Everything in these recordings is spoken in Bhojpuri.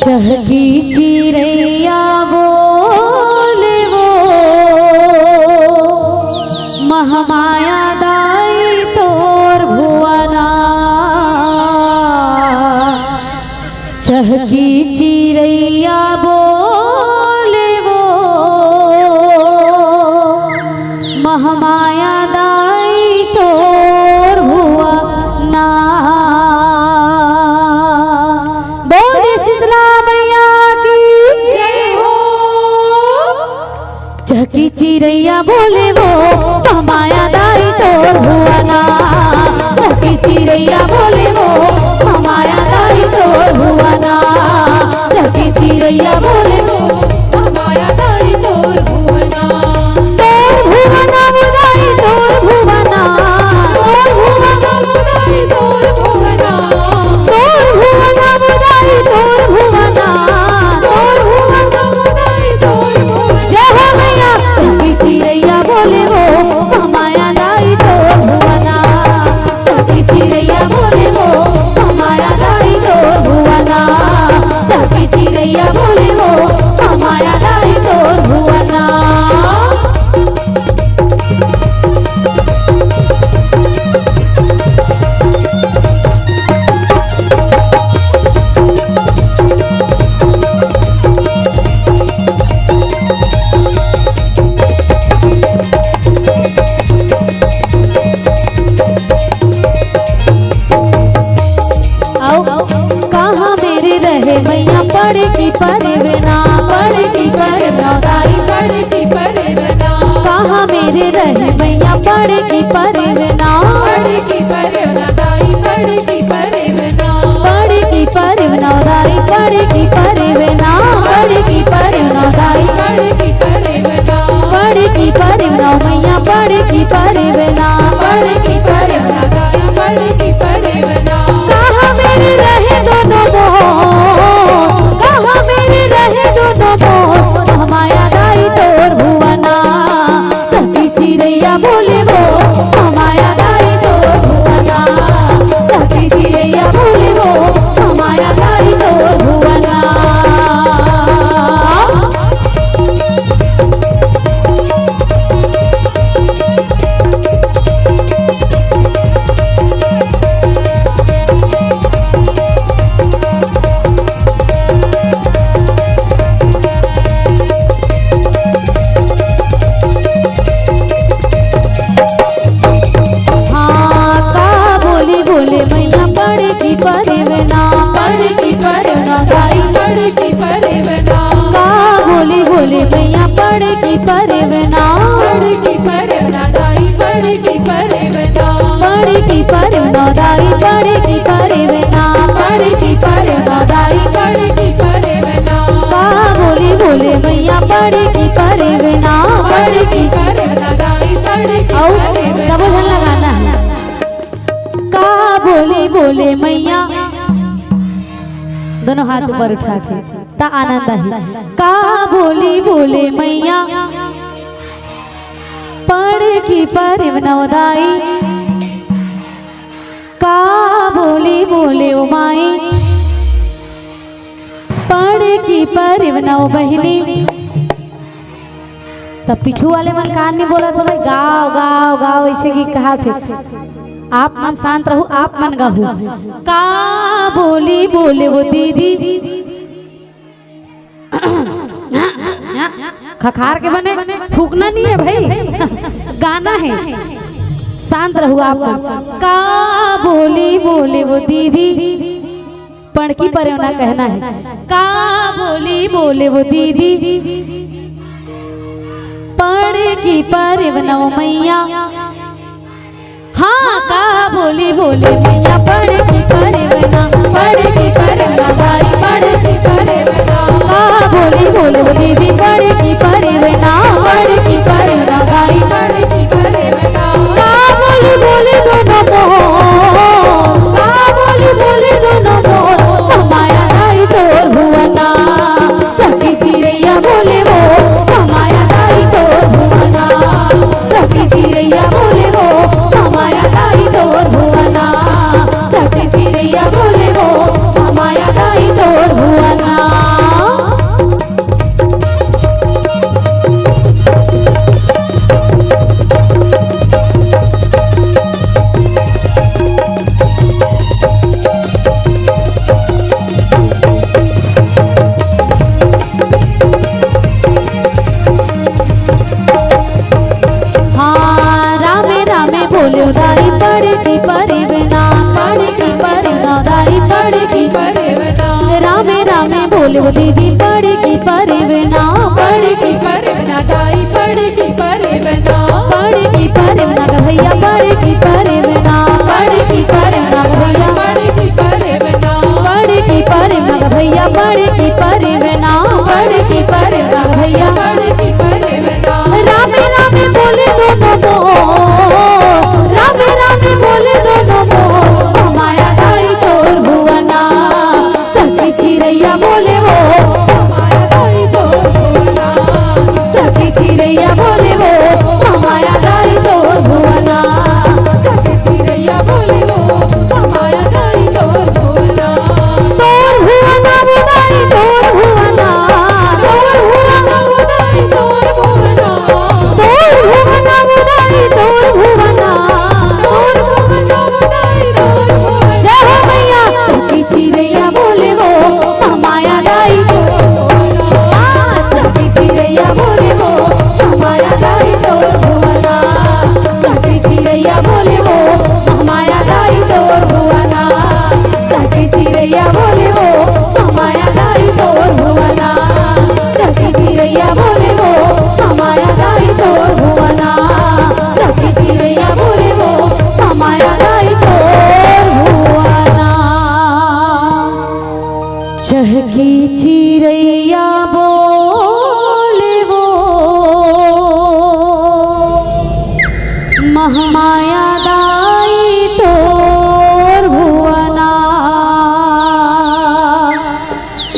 चहकी चिड़ैया बोले वो महामाया दाई तोर भुवना। चहकी चिड़ैया बोले वो महामाया दाई तोर भुवना। चहकी चिड़ैया बोले वो महामाया दाई तोर भुवना। चहकी चिड़ैया बोले वो महामाया दाई तोर भुवना। चहकी चिड़ैया बोले वो महामाया दाई तोर भुवना। तोर भुवना दाई तोर भुवना। तोर भुवना दाई तोर भुवना। तोर भुवना दाई तोर भुवना। तोर भुवना दाई तोर भुवना। जय हो मैया। चहकी चिड़ैया बोले वो महामाया दाई तोर भुवना। चहकी चिड़ैया बोले वो महामाया दाई तोर भुवना। चहकी चिड़ैया बोले वो महामाया दाई तोर भुवना। कहाँ मेरे रहे मैया पढ़ की परवना। पढ़ की परवना दाई पढ़ की परवना। कहाँ मेरे रहे मैया पढ़ की परवना। पढ़ की परवना दाई पढ़ की परवना। पढ़ की परवना दाई पढ़ की परवना। पढ़ की परवना दाई पढ़ की परवना। पढ़ की परवना मैया पढ़ की परवना। पढ़ की परवना दाई पढ़ की परवना। कहाँ मेरे रहे दोनों मोह। कहाँ मेरे रहे दोनों मोह महामाया दाई तोर भुवना। चहकी चिड़ैया बोले वो महामाया दाई तोर भुवना। चहकी चिड़ैया बोले वो महामाया दाई तोर भुवना। परवना। पढ़ की परवना दाई पढ़ की परवना। का बोले बोले मैया पढ़ की परवना। पढ़ की परवना दाई पढ़ की परवना। पढ़ की परवना दाई पढ़ की परवना। पढ़ की परवना दाई पढ़ की परवना। का बोले बोले मैया पढ़ की परवना। पढ़ की परवना दाई पढ़ की परवना। सब धन लगाना है। का बोले बोले मैया दोनों हाथ ऊपर उठा के ता आनंद है। का बोली बोले मैया पढ़ की परवना दाई। का बोली बोले ओ माई पढ़ की परवना बहिनी। तब पिछू वाले मन कान नहीं बोला तो भाई गाओ गाओ गाओ ऐसे की कहा थे। आप मन शांत रहो आप मन गाओ। का बोली बोले वो दीदी। खखार के बने थूकना नहीं है भाई गाना है। शांत रहो आप। का बोली बोले वो दीदी पढ़ की परवना कहना है। का बोली बोले वो दीदी पढ़ की परवना मैया। हाँ का बोली बोले मैया पढ़ की परवना। पढ़ की परवना दाई पढ़ की परवना। का बोली बोले वो दीदी पढ़ की परवना। पढ़ की परवना दाई पढ़ की परवना। का बोली बोले दोनों मोह। का बोली बोले दोनों मोह महामाया दाई तोर भुवना। चहकी चिड़ैया बोले वो महामाया दाई तोर भुवना। चहकी चिड़ैया बोले वो महामाया दाई तोर भुवना। चहकी चिड़ैया बोले वो महामाया दाई तोर बोले वो दीदी पड़ेगी परवेना, पड़ेगी परवेना दाई पड़ेगी परवेना, पड़ेगी परवेना का भैया पड़ेगी परवेना, पड़ेगी परवेना का भैया पड़ेगी परवेना, पड़ेगी परवेना का भैया पड़ेगी परवेना, पड़ेगी परवेना का भैया पड़ेगी परवेना। रामे रामे बोले दोनों मोर, रामे रामे बोले दोनों मोर, माया दाई तोर भुवना, चकी चिरैया बोले वो माया दाई तोर भुवना, चकी चिरैया बोले वो माया दाई तोर भुवना, चकी चिरैया बोले वो माया दाई तोर भुवना, तोर भुवना बुदाई तोर भुवना, तोर भुवना बुदाई तोर भुवना, तोर भुवना बुदाई तोर भुवना, तोर भुवना बुदाई तोर भुवना। जय हो मैया चकी चिरैया बोले वो माया दाई तोर भुवना, चकी चिरैया बोले वो माया दाई तोर भुवना, चकी चिरैया बोले वो माया दाई तोर भुवना, चकी चिरैया बोले वो माया दाई तोर भुवना, चकी चिरैया बोले वो माया दाई तोर भुवना, चकी चिरैया बोले वो माया दाई तोर भुवना। चहकी चिरैया बोले वो महामाया दाई तोर भुवना।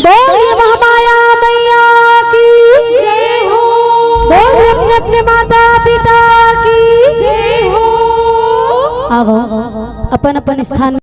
बोलिए महामाया मैया की जय हो, बोलिए अपने अपने माता पिता की जय हो। अब अपन अपन स्थान